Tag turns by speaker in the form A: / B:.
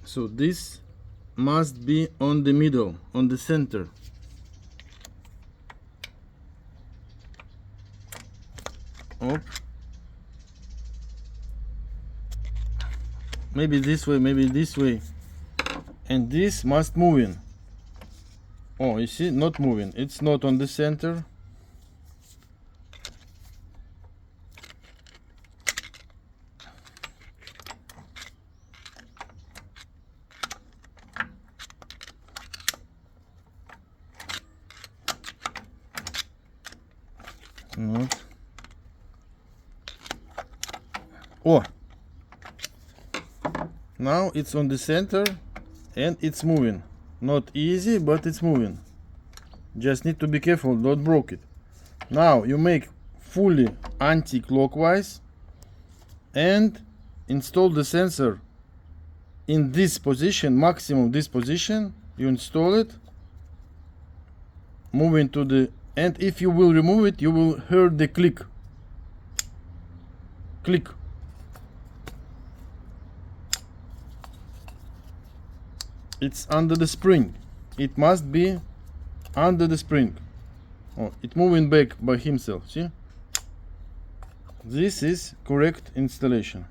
A: So this must be on the middle, on the center. Up. Maybe this way, maybe this way. And this must moving. Oh, you see, not moving. It's not on the center. Not. Oh, now it's on the center and it's moving. Not easy, but it's moving. Just need to be careful, don't break it. Now you make fully anti-clockwise and install the sensor in this position, maximum this position. You install it, moving to the, and if you will remove it, you will hear the click. Click. It's under the spring. It must be under the spring. Oh, it's moving back by himself. See? This is correct installation.